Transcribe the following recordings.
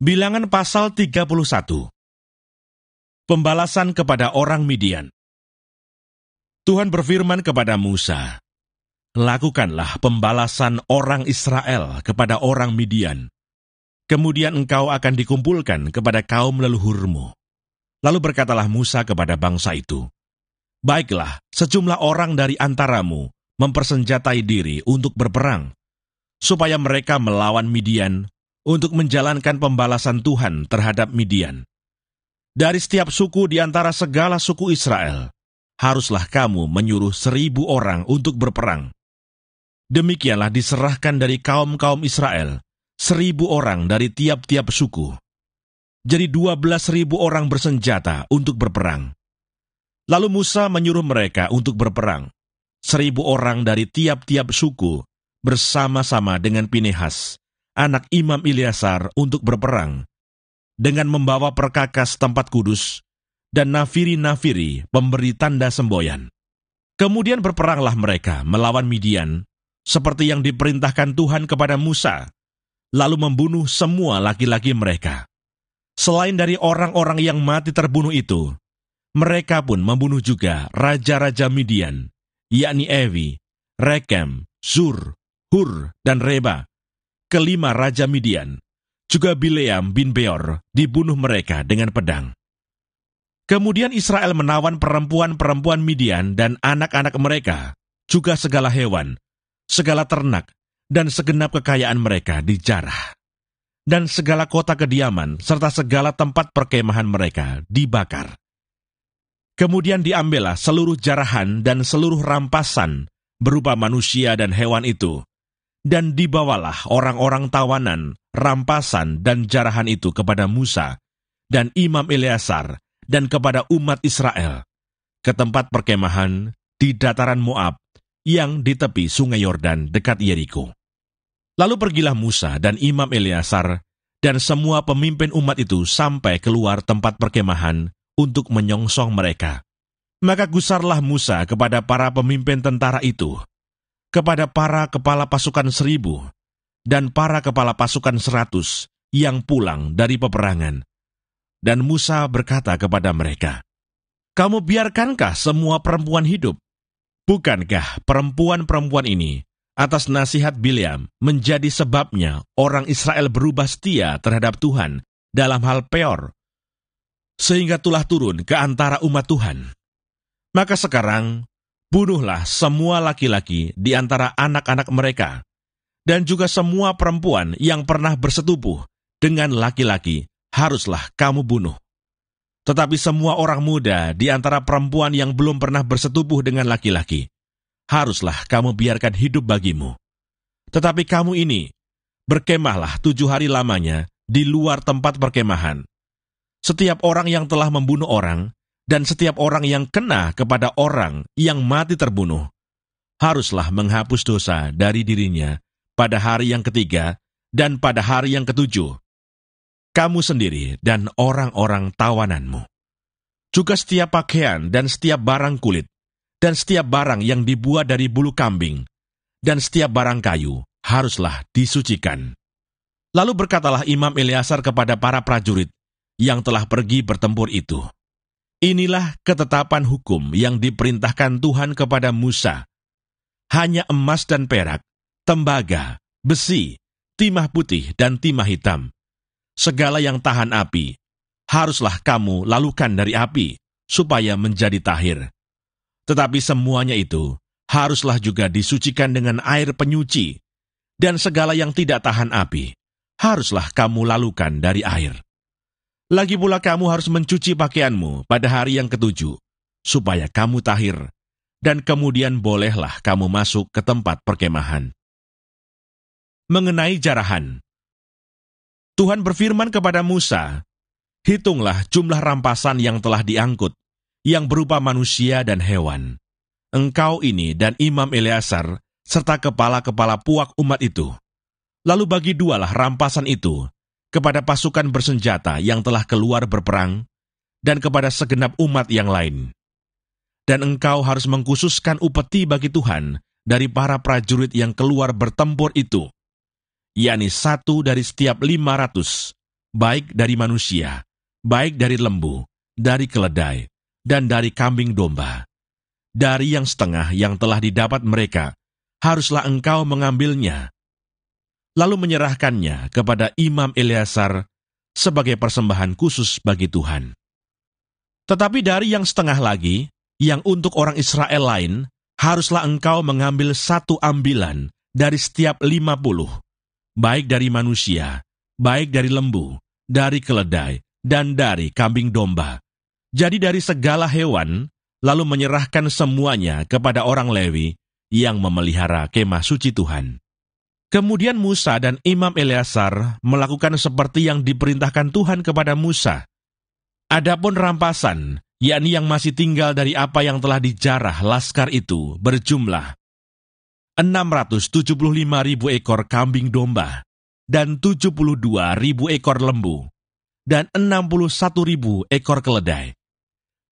Bilangan pasal 31. Pembalasan kepada orang Midian. Tuhan berfirman kepada Musa, "Lakukanlah pembalasan orang Israel kepada orang Midian. Kemudian engkau akan dikumpulkan kepada kaum leluhurmu." Lalu berkatalah Musa kepada bangsa itu, "Baiklah, sejumlah orang dari antaramu mempersenjatai diri untuk berperang, supaya mereka melawan Midian untuk menjalankan pembalasan Tuhan terhadap Midian. Dari setiap suku di antara segala suku Israel, haruslah kamu menyuruh 1.000 orang untuk berperang. Demikianlah diserahkan dari kaum-kaum Israel 1.000 orang dari tiap-tiap suku. Jadi 12.000 orang bersenjata untuk berperang. Lalu Musa menyuruh mereka untuk berperang, 1.000 orang dari tiap-tiap suku, bersama-sama dengan Pinehas, anak Imam Eleazar, untuk berperang, dengan membawa perkakas tempat kudus, dan nafiri-nafiri pemberi tanda semboyan. Kemudian berperanglah mereka melawan Midian, seperti yang diperintahkan Tuhan kepada Musa, lalu membunuh semua laki-laki mereka. Selain dari orang-orang yang mati terbunuh itu, mereka pun membunuh juga raja-raja Midian, yakni Ewi, Rekem, Zur, Hur, dan Reba, kelima raja Midian. Juga Bileam bin Beor dibunuh mereka dengan pedang. Kemudian Israel menawan perempuan-perempuan Midian dan anak-anak mereka, juga segala hewan, segala ternak, dan segenap kekayaan mereka dijarah. Dan segala kota kediaman, serta segala tempat perkemahan mereka dibakar. Kemudian diambillah seluruh jarahan dan seluruh rampasan berupa manusia dan hewan itu, dan dibawalah orang-orang tawanan, rampasan, dan jarahan itu kepada Musa dan Imam Eleazar dan kepada umat Israel ke tempat perkemahan di dataran Moab yang di tepi sungai Yordan dekat Yeriko. Lalu pergilah Musa dan Imam Eleazar dan semua pemimpin umat itu sampai keluar tempat perkemahan untuk menyongsong mereka. Maka gusarlah Musa kepada para pemimpin tentara itu, kepada para kepala pasukan 1.000 dan para kepala pasukan 100 yang pulang dari peperangan. Dan Musa berkata kepada mereka, "Kamu biarkankah semua perempuan hidup? Bukankah perempuan-perempuan ini, atas nasihat Bileam, menjadi sebabnya orang Israel berubah setia terhadap Tuhan dalam hal Peor, sehingga tulah turun ke antara umat Tuhan? Maka sekarang, bunuhlah semua laki-laki di antara anak-anak mereka, dan juga semua perempuan yang pernah bersetubuh dengan laki-laki haruslah kamu bunuh. Tetapi semua orang muda di antara perempuan yang belum pernah bersetubuh dengan laki-laki, haruslah kamu biarkan hidup bagimu. Tetapi kamu ini, berkemahlah 7 hari lamanya di luar tempat perkemahan. Setiap orang yang telah membunuh orang, dan setiap orang yang kena kepada orang yang mati terbunuh, haruslah menghapus dosa dari dirinya pada hari yang ketiga dan pada hari yang ketujuh. Kamu sendiri dan orang-orang tawananmu. Juga setiap pakaian dan setiap barang kulit, dan setiap barang yang dibuat dari bulu kambing, dan setiap barang kayu, haruslah disucikan." Lalu berkatalah Imam Eleazar kepada para prajurit yang telah pergi bertempur itu, "Inilah ketetapan hukum yang diperintahkan Tuhan kepada Musa. Hanya emas dan perak, tembaga, besi, timah putih, dan timah hitam, segala yang tahan api, haruslah kamu lalukan dari api, supaya menjadi tahir. Tetapi semuanya itu haruslah juga disucikan dengan air penyuci, dan segala yang tidak tahan api, haruslah kamu lalukan dari air. Lagi pula kamu harus mencuci pakaianmu pada hari yang ketujuh, supaya kamu tahir, dan kemudian bolehlah kamu masuk ke tempat perkemahan." Mengenai jarahan, Tuhan berfirman kepada Musa, "Hitunglah jumlah rampasan yang telah diangkut, yang berupa manusia dan hewan. Engkau ini dan Imam Eleazar, serta kepala-kepala puak umat itu. Lalu bagi dualah rampasan itu kepada pasukan bersenjata yang telah keluar berperang, dan kepada segenap umat yang lain. Dan engkau harus mengkhususkan upeti bagi Tuhan dari para prajurit yang keluar bertempur itu, yakni 1 dari setiap 500, baik dari manusia, baik dari lembu, dari keledai, dan dari kambing domba. Dari yang setengah yang telah didapat mereka, haruslah engkau mengambilnya, lalu menyerahkannya kepada Imam Eleazar sebagai persembahan khusus bagi Tuhan. Tetapi dari yang setengah lagi, yang untuk orang Israel lain, haruslah engkau mengambil 1 ambilan dari setiap 50, baik dari manusia, baik dari lembu, dari keledai, dan dari kambing domba. Jadi dari segala hewan, lalu menyerahkan semuanya kepada orang Lewi yang memelihara kemah suci Tuhan. Kemudian Musa dan Imam Eleazar melakukan seperti yang diperintahkan Tuhan kepada Musa. Adapun rampasan, yakni yang masih tinggal dari apa yang telah dijarah laskar itu, berjumlah 675.000 ekor kambing domba, dan 72.000 ekor lembu, dan 61.000 ekor keledai.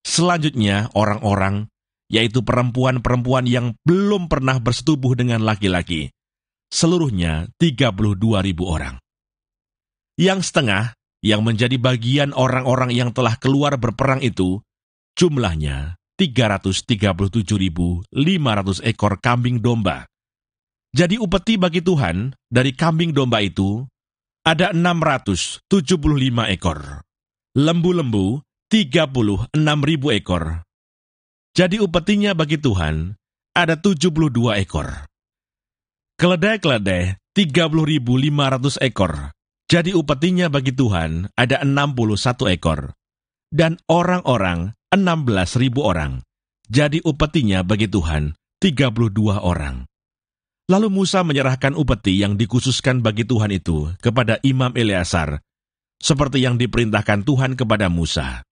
Selanjutnya orang-orang, yaitu perempuan-perempuan yang belum pernah bersetubuh dengan laki-laki, seluruhnya 32.000 orang. Yang setengah, yang menjadi bagian orang-orang yang telah keluar berperang itu, jumlahnya 337.500 ekor kambing domba. Jadi upeti bagi Tuhan dari kambing domba itu ada 675 ekor. Lembu-lembu 36.000 ekor. Jadi upetinya bagi Tuhan ada 72 ekor. Keledai-keledai 30.500 ekor. Jadi upetinya bagi Tuhan ada 61 ekor. Dan orang-orang 16.000 orang. Jadi upetinya bagi Tuhan 32 orang. Lalu Musa menyerahkan upeti yang dikhususkan bagi Tuhan itu kepada Imam Eleazar, seperti yang diperintahkan Tuhan kepada Musa.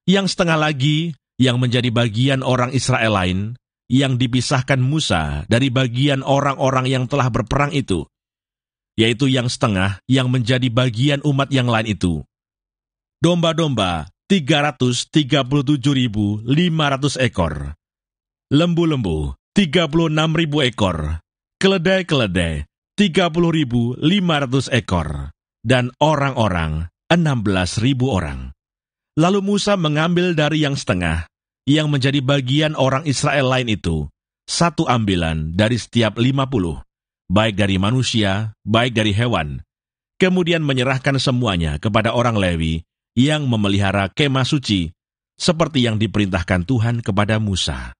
Yang setengah lagi, yang menjadi bagian orang Israel lain, yang dipisahkan Musa dari bagian orang-orang yang telah berperang itu, yaitu yang setengah yang menjadi bagian umat yang lain itu. Domba-domba 337.500 ekor, lembu-lembu 36.000 ekor, keledai-keledai 30.500 ekor, dan orang-orang 16.000 orang. Lalu Musa mengambil dari yang setengah, yang menjadi bagian orang Israel lain itu, 1 ambilan dari setiap 50, baik dari manusia, baik dari hewan, kemudian menyerahkan semuanya kepada orang Lewi yang memelihara kemah suci, seperti yang diperintahkan Tuhan kepada Musa.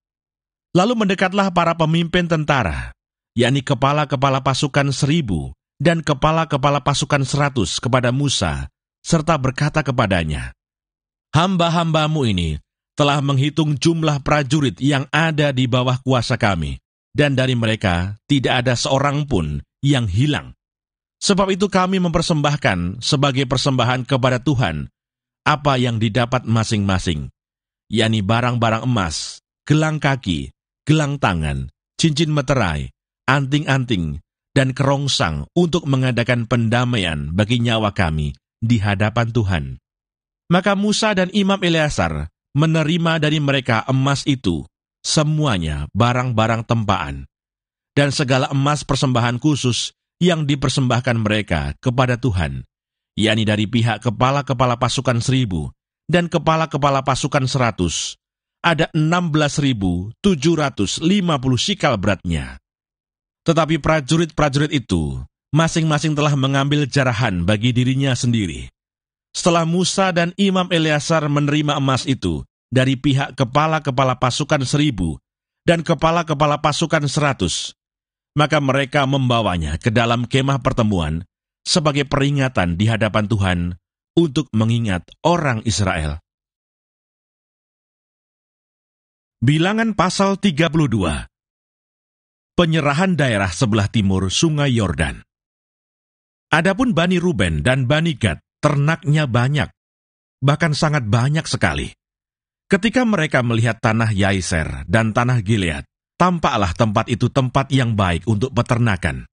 Lalu mendekatlah para pemimpin tentara, yakni kepala-kepala pasukan 1.000 dan kepala-kepala pasukan 100 kepada Musa, serta berkata kepadanya, "Hamba-hambamu ini telah menghitung jumlah prajurit yang ada di bawah kuasa kami, dan dari mereka tidak ada seorang pun yang hilang. Sebab itu kami mempersembahkan sebagai persembahan kepada Tuhan apa yang didapat masing-masing, yakni barang-barang emas, gelang kaki, gelang tangan, cincin meterai, anting-anting, dan kerongsang untuk mengadakan pendamaian bagi nyawa kami di hadapan Tuhan." Maka Musa dan Imam Eleazar menerima dari mereka emas itu, semuanya barang-barang tempaan, dan segala emas persembahan khusus yang dipersembahkan mereka kepada Tuhan, yakni dari pihak kepala-kepala pasukan 1.000 dan kepala-kepala pasukan 100, ada 16.750 sikal beratnya. Tetapi prajurit-prajurit itu masing-masing telah mengambil jarahan bagi dirinya sendiri. Setelah Musa dan Imam Eleazar menerima emas itu dari pihak kepala-kepala pasukan 1.000 dan kepala-kepala pasukan 100, maka mereka membawanya ke dalam kemah pertemuan sebagai peringatan di hadapan Tuhan untuk mengingat orang Israel. Bilangan pasal 32. Penyerahan daerah sebelah timur Sungai Yordan. Adapun Bani Ruben dan Bani Gad, ternaknya banyak, bahkan sangat banyak sekali. Ketika mereka melihat tanah Yaiser dan tanah Gilead, tampaklah tempat itu tempat yang baik untuk peternakan.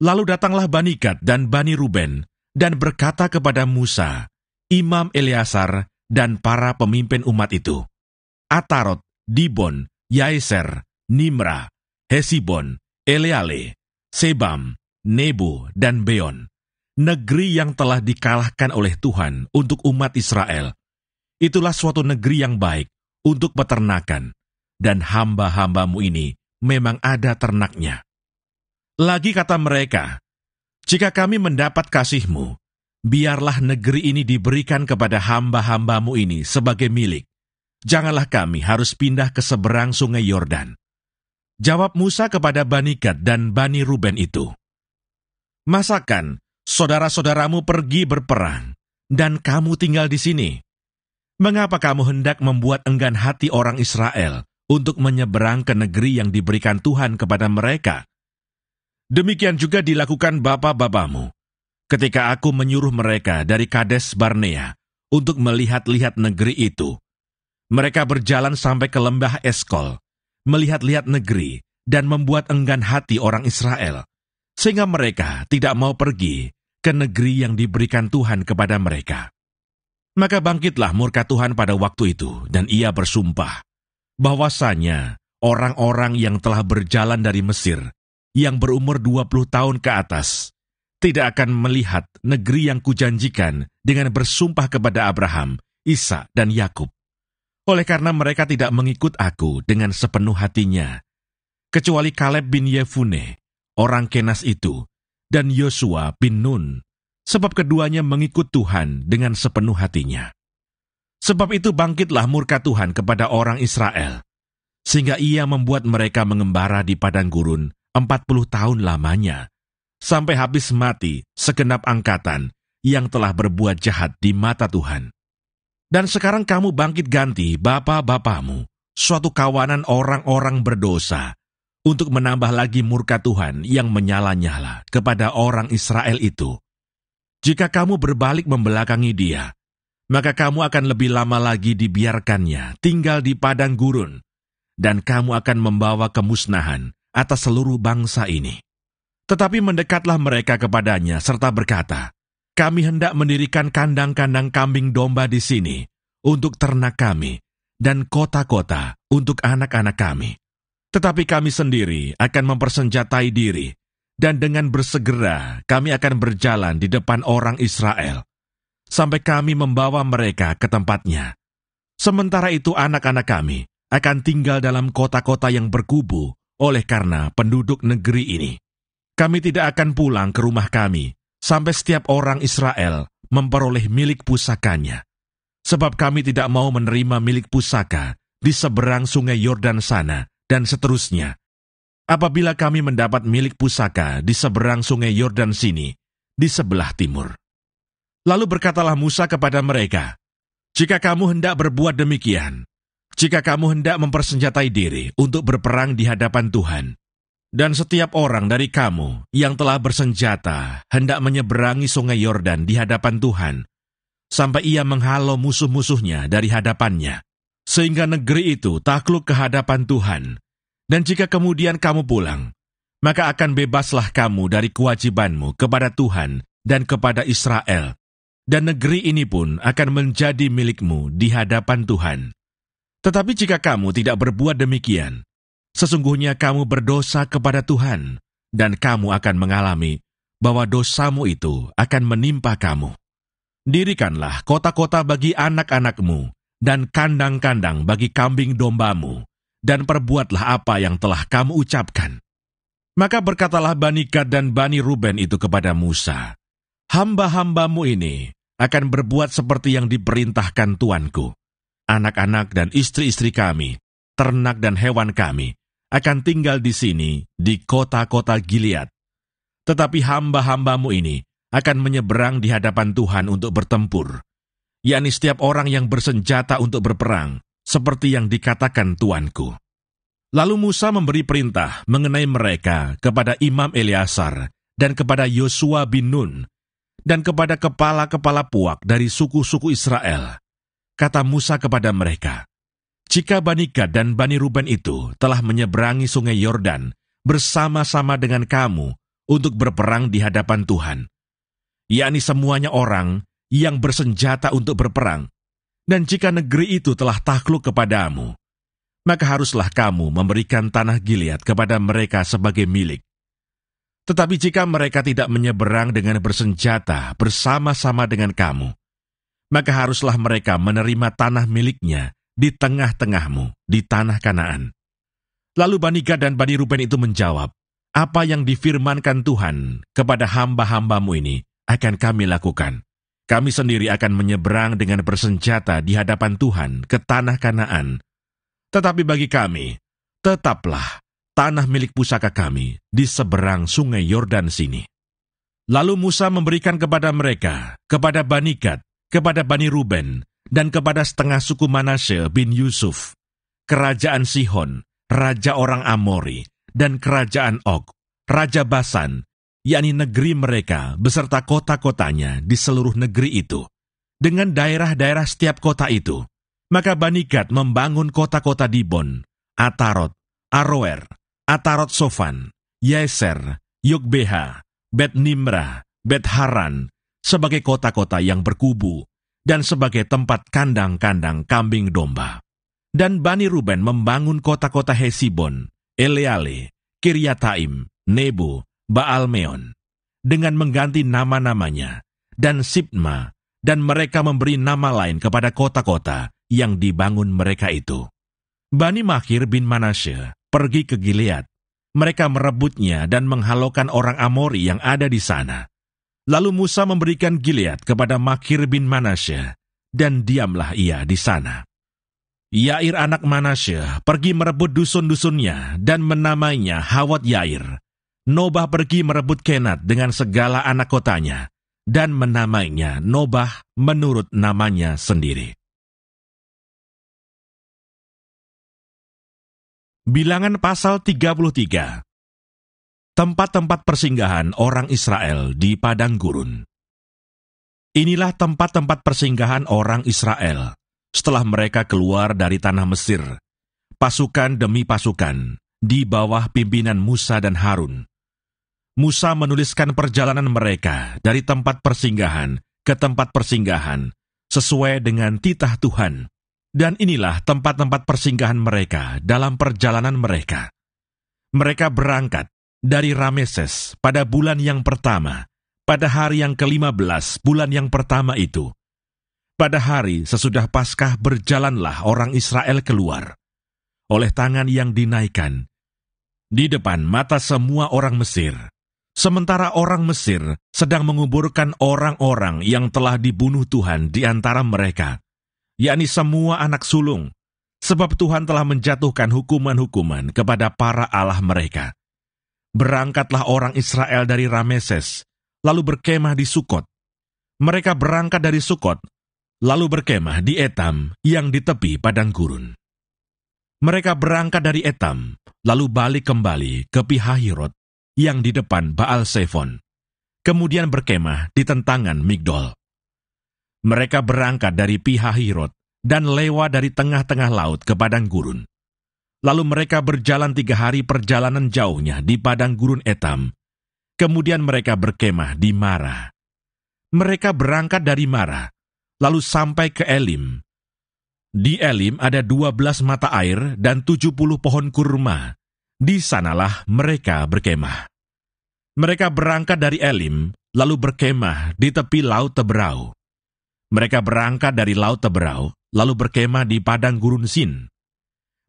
Lalu datanglah Bani Gad dan Bani Ruben, dan berkata kepada Musa, Imam Eleazar, dan para pemimpin umat itu, Atarot, Dibon, Yaiser, Nimra, Hesibon, Eleale, Sebam, Nebo, dan Beon, negeri yang telah dikalahkan oleh Tuhan untuk umat Israel. Itulah suatu negeri yang baik untuk peternakan, dan hamba-hambamu ini memang ada ternaknya. Lagi kata mereka, jika kami mendapat kasih-Mu, biarlah negeri ini diberikan kepada hamba-hambamu ini sebagai milik. Janganlah kami harus pindah ke seberang sungai Yordan. Jawab Musa kepada Bani Gad dan Bani Ruben itu, masakan saudara-saudaramu pergi berperang, dan kamu tinggal di sini? Mengapa kamu hendak membuat enggan hati orang Israel untuk menyeberang ke negeri yang diberikan Tuhan kepada mereka? Demikian juga dilakukan bapa-bapamu, ketika aku menyuruh mereka dari Kades Barnea untuk melihat-lihat negeri itu. Mereka berjalan sampai ke lembah Eskol, melihat-lihat negeri, dan membuat enggan hati orang Israel, sehingga mereka tidak mau pergi ke negeri yang diberikan Tuhan kepada mereka. Maka bangkitlah murka Tuhan pada waktu itu, dan ia bersumpah, bahwasanya orang-orang yang telah berjalan dari Mesir, yang berumur 20 tahun ke atas, tidak akan melihat negeri yang kujanjikan dengan bersumpah kepada Abraham, Ishak, dan Yakub. Oleh karena mereka tidak mengikut aku dengan sepenuh hatinya, kecuali Kaleb bin Yefune, orang Kenas itu, dan Yosua bin Nun, sebab keduanya mengikut Tuhan dengan sepenuh hatinya. Sebab itu bangkitlah murka Tuhan kepada orang Israel, sehingga ia membuat mereka mengembara di padang gurun 40 tahun lamanya, sampai habis mati segenap angkatan yang telah berbuat jahat di mata Tuhan. Dan sekarang kamu bangkit ganti bapa-bapamu, suatu kawanan orang-orang berdosa, untuk menambah lagi murka Tuhan yang menyala-nyala kepada orang Israel itu. Jika kamu berbalik membelakangi dia, maka kamu akan lebih lama lagi dibiarkannya tinggal di padang gurun, dan kamu akan membawa kemusnahan atas seluruh bangsa ini. Tetapi mendekatlah mereka kepadanya serta berkata, kami hendak mendirikan kandang-kandang kambing domba di sini untuk ternak kami, dan kota-kota untuk anak-anak kami. Tetapi kami sendiri akan mempersenjatai diri, dan dengan bersegera kami akan berjalan di depan orang Israel, sampai kami membawa mereka ke tempatnya. Sementara itu anak-anak kami akan tinggal dalam kota-kota yang berkubu oleh karena penduduk negeri ini. Kami tidak akan pulang ke rumah kami, sampai setiap orang Israel memperoleh milik pusakanya. Sebab kami tidak mau menerima milik pusaka di seberang sungai Yordan sana, dan seterusnya. Apabila kami mendapat milik pusaka di seberang sungai Yordan sini, di sebelah timur. Lalu berkatalah Musa kepada mereka, jika kamu hendak berbuat demikian, jika kamu hendak mempersenjatai diri untuk berperang di hadapan Tuhan, dan setiap orang dari kamu yang telah bersenjata hendak menyeberangi sungai Yordan di hadapan Tuhan, sampai ia menghalau musuh-musuhnya dari hadapannya, sehingga negeri itu takluk ke hadapan Tuhan. Dan jika kemudian kamu pulang, maka akan bebaslah kamu dari kewajibanmu kepada Tuhan dan kepada Israel, dan negeri ini pun akan menjadi milikmu di hadapan Tuhan. Tetapi jika kamu tidak berbuat demikian, sesungguhnya kamu berdosa kepada Tuhan, dan kamu akan mengalami bahwa dosamu itu akan menimpa kamu. Dirikanlah kota-kota bagi anak-anakmu, dan kandang-kandang bagi kambing dombamu, dan perbuatlah apa yang telah kamu ucapkan. Maka berkatalah Bani Gad dan Bani Ruben itu kepada Musa, hamba-hambamu ini akan berbuat seperti yang diperintahkan tuanku. Anak-anak dan istri-istri kami, ternak dan hewan kami, akan tinggal di sini, di kota-kota Gilead. Tetapi hamba-hambamu ini akan menyeberang di hadapan Tuhan untuk bertempur, yakni setiap orang yang bersenjata untuk berperang, seperti yang dikatakan tuanku. Lalu Musa memberi perintah mengenai mereka kepada Imam Eleazar dan kepada Yosua bin Nun dan kepada kepala-kepala puak dari suku-suku Israel. Kata Musa kepada mereka, jika Bani Gad dan Bani Ruben itu telah menyeberangi sungai Yordan bersama-sama dengan kamu untuk berperang di hadapan Tuhan, yakni semuanya orang yang bersenjata untuk berperang, dan jika negeri itu telah takluk kepadamu, maka haruslah kamu memberikan tanah Gilead kepada mereka sebagai milik. Tetapi jika mereka tidak menyeberang dengan bersenjata bersama-sama dengan kamu, maka haruslah mereka menerima tanah miliknya di tengah-tengahmu, di tanah Kanaan. Lalu Bani Gad dan Bani Ruben itu menjawab, apa yang difirmankan Tuhan kepada hamba-hambamu ini akan kami lakukan. Kami sendiri akan menyeberang dengan bersenjata di hadapan Tuhan ke tanah Kanaan. Tetapi bagi kami, tetaplah tanah milik pusaka kami di seberang sungai Yordan sini. Lalu Musa memberikan kepada mereka, kepada Bani Gad, kepada Bani Ruben, dan kepada setengah suku Manasye bin Yusuf, kerajaan Sihon, raja orang Amori, dan kerajaan Og, raja Basan, yakni negeri mereka beserta kota-kotanya di seluruh negeri itu, dengan daerah-daerah setiap kota itu. Maka Bani Gad membangun kota-kota Dibon, Atarot, Aroer, Atarot Sofan, Yeser, Yogbeha, Bet Nimrah, Bet Haran, sebagai kota-kota yang berkubu, dan sebagai tempat kandang-kandang kambing domba. Dan Bani Ruben membangun kota-kota Hesibon, Eleale, Kiryataim, Nebo, Baalmeon, dengan mengganti nama-namanya, dan Sibma, dan mereka memberi nama lain kepada kota-kota yang dibangun mereka itu. Bani Makir bin Manasye pergi ke Gilead. Mereka merebutnya dan menghalaukan orang Amori yang ada di sana. Lalu Musa memberikan Gilead kepada Makir bin Manasye, dan diamlah ia di sana. Yair anak Manasye pergi merebut dusun-dusunnya dan menamainya Hawat Yair. Nobah pergi merebut Kenat dengan segala anak kotanya, dan menamainya Nobah menurut namanya sendiri. Bilangan pasal 33. Tempat-tempat persinggahan orang Israel di padang gurun. Inilah tempat-tempat persinggahan orang Israel setelah mereka keluar dari tanah Mesir, pasukan demi pasukan, di bawah pimpinan Musa dan Harun. Musa menuliskan perjalanan mereka dari tempat persinggahan ke tempat persinggahan, sesuai dengan titah Tuhan. Dan inilah tempat-tempat persinggahan mereka dalam perjalanan mereka. Mereka berangkat dari Rameses pada bulan yang pertama, pada hari yang ke-15 bulan yang pertama itu. Pada hari sesudah Paskah berjalanlah orang Israel keluar, oleh tangan yang dinaikkan, di depan mata semua orang Mesir. Sementara orang Mesir sedang menguburkan orang-orang yang telah dibunuh Tuhan di antara mereka, yakni semua anak sulung, sebab Tuhan telah menjatuhkan hukuman-hukuman kepada para allah mereka. Berangkatlah orang Israel dari Rameses, lalu berkemah di Sukot. Mereka berangkat dari Sukot, lalu berkemah di Etam yang di tepi padang gurun. Mereka berangkat dari Etam, lalu balik kembali ke Pihahirot yang di depan Baal Sefon, kemudian berkemah di tentangan Migdol. Mereka berangkat dari Pihahirot dan lewat dari tengah-tengah laut ke padang gurun. Lalu mereka berjalan 3 hari perjalanan jauhnya di padang gurun Etam. Kemudian mereka berkemah di Mara. Mereka berangkat dari Mara, lalu sampai ke Elim. Di Elim ada 12 mata air dan 70 pohon kurma. Di sanalah mereka berkemah. Mereka berangkat dari Elim, lalu berkemah di tepi Laut Teberau. Mereka berangkat dari Laut Teberau, lalu berkemah di padang gurun Sin.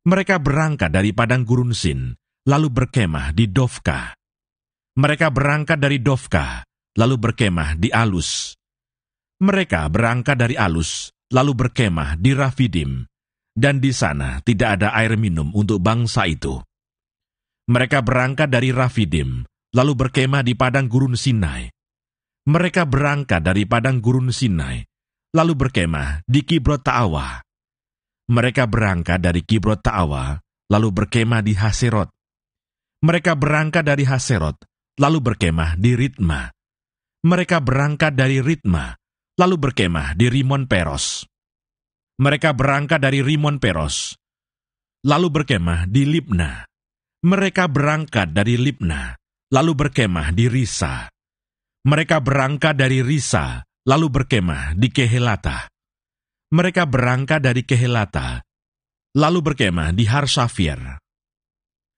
Mereka berangkat dari padang gurun Sin, lalu berkemah di Dofka. Mereka berangkat dari Dofka, lalu berkemah di Alus. Mereka berangkat dari Alus, lalu berkemah di Rafidim, dan di sana tidak ada air minum untuk bangsa itu. Mereka berangkat dari Rafidim, lalu berkemah di padang gurun Sinai. Mereka berangkat dari padang gurun Sinai, lalu berkemah di Kibrot Ta'awa. Mereka berangkat dari Kibrot Ta'awa, lalu berkemah di Haserot. Mereka berangkat dari Haserot, lalu berkemah di Ritma. Mereka berangkat dari Ritma, lalu berkemah di Rimon Peros. Mereka berangkat dari Rimon Peros, lalu berkemah di Libna. Mereka berangkat dari Libna, lalu berkemah di Risa. Mereka berangkat dari Risa, lalu berkemah di Kehelata. Mereka berangkat dari Kehelata, lalu berkemah di Harsafir.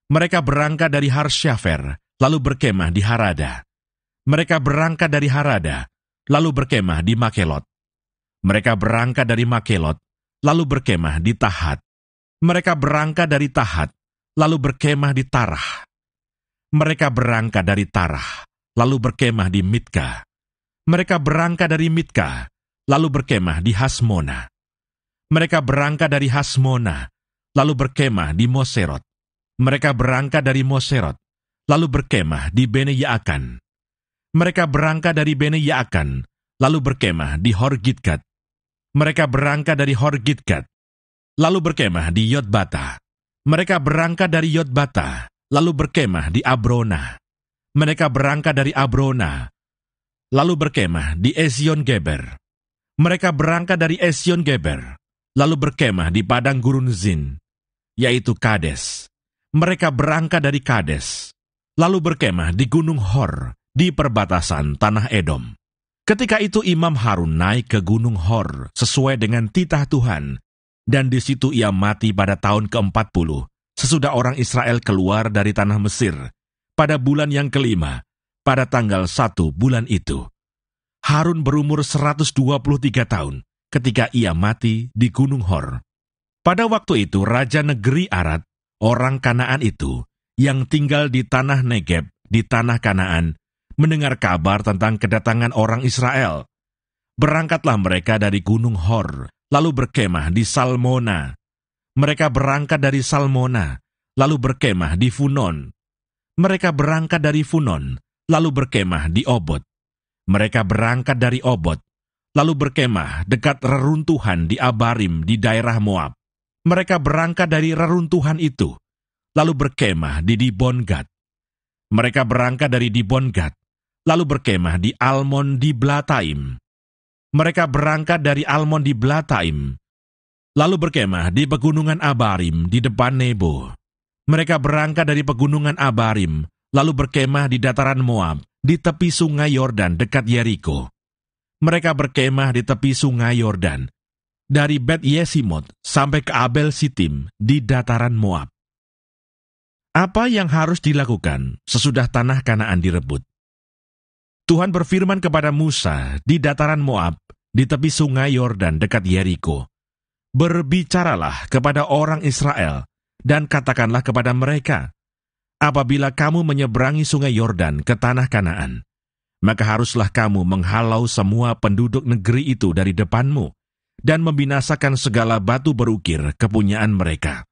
Mereka berangkat dari Harsyafer, lalu berkemah di Harada. Mereka berangkat dari Harada, lalu berkemah di Makelot. Mereka berangkat dari Makelot, lalu berkemah di Tahat. Mereka berangkat dari Tahat, lalu berkemah di Tarah. Mereka berangkat dari Tarah, lalu berkemah di Mitka. Mereka berangkat dari Mitka, lalu berkemah di Hasmona. Mereka berangkat dari Hasmona, lalu berkemah di Moserot. Mereka berangkat dari Moserot, lalu berkemah di Bene Yaakan. Mereka berangkat dari Bene Yaakan, lalu berkemah di Horgidgad. Mereka berangkat dari Horgidgad, lalu berkemah di Yotbata. Mereka berangkat dari Yotbata, lalu berkemah di Abrona. Mereka berangkat dari Abrona, lalu berkemah di Esion Geber. Mereka berangkat dari Esion Geber, lalu berkemah di padang gurun Zin, yaitu Kades. Mereka berangkat dari Kades, lalu berkemah di Gunung Hor, di perbatasan tanah Edom. Ketika itu Imam Harun naik ke Gunung Hor sesuai dengan titah Tuhan, dan di situ ia mati pada tahun ke-40, sesudah orang Israel keluar dari tanah Mesir, pada bulan yang kelima, pada tanggal 1 bulan itu. Harun berumur 123 tahun ketika ia mati di Gunung Hor. Pada waktu itu Raja negeri Arad, orang Kanaan itu, yang tinggal di tanah Negeb, di tanah Kanaan, mendengar kabar tentang kedatangan orang Israel. Berangkatlah mereka dari Gunung Hor, lalu berkemah di Salmona. Mereka berangkat dari Salmona, lalu berkemah di Funon. Mereka berangkat dari Funon, lalu berkemah di Obot. Mereka berangkat dari Obot, lalu berkemah dekat reruntuhan di Abarim di daerah Moab. Mereka berangkat dari reruntuhan itu, lalu berkemah di Dibon-Gad. Mereka berangkat dari Dibon-Gad, lalu berkemah di Almon di Blataim. Mereka berangkat dari Almon di Blataim, lalu berkemah di pegunungan Abarim di depan Nebo. Mereka berangkat dari pegunungan Abarim, lalu berkemah di dataran Moab, di tepi sungai Yordan dekat Yeriko. Mereka berkemah di tepi sungai Yordan, dari Bet Yesimot sampai ke Abel Sitim di dataran Moab. Apa yang harus dilakukan sesudah tanah Kanaan direbut? Tuhan berfirman kepada Musa di dataran Moab, di tepi sungai Yordan dekat Yeriko. Berbicaralah kepada orang Israel, dan katakanlah kepada mereka, apabila kamu menyeberangi sungai Yordan ke tanah Kanaan, maka haruslah kamu menghalau semua penduduk negeri itu dari depanmu, dan membinasakan segala batu berukir kepunyaan mereka.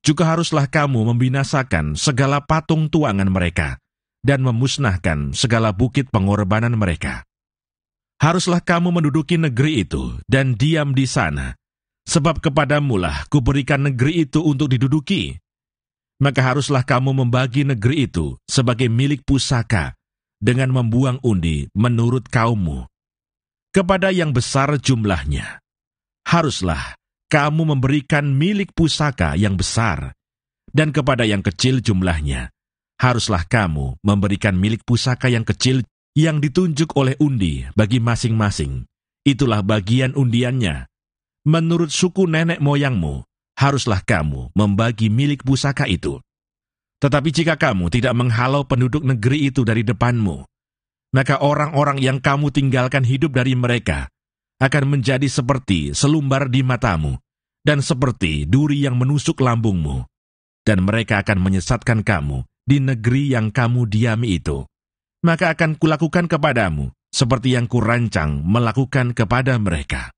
Juga haruslah kamu membinasakan segala patung tuangan mereka, dan memusnahkan segala bukit pengorbanan mereka. Haruslah kamu menduduki negeri itu, dan diam di sana, sebab kepadamulah kuberikan negeri itu untuk diduduki. Maka haruslah kamu membagi negeri itu sebagai milik pusaka, dengan membuang undi menurut kaummu. Kepada yang besar jumlahnya, haruslah kamu memberikan milik pusaka yang besar, dan kepada yang kecil jumlahnya, haruslah kamu memberikan milik pusaka yang kecil yang ditunjuk oleh undi bagi masing-masing. Itulah bagian undiannya. Menurut suku nenek moyangmu, haruslah kamu membagi milik pusaka itu. Tetapi jika kamu tidak menghalau penduduk negeri itu dari depanmu, maka orang-orang yang kamu tinggalkan hidup dari mereka akan menjadi seperti selumbar di matamu, dan seperti duri yang menusuk lambungmu, dan mereka akan menyesatkan kamu di negeri yang kamu diami itu. Maka akan kulakukan kepadamu seperti yang kurancang melakukan kepada mereka.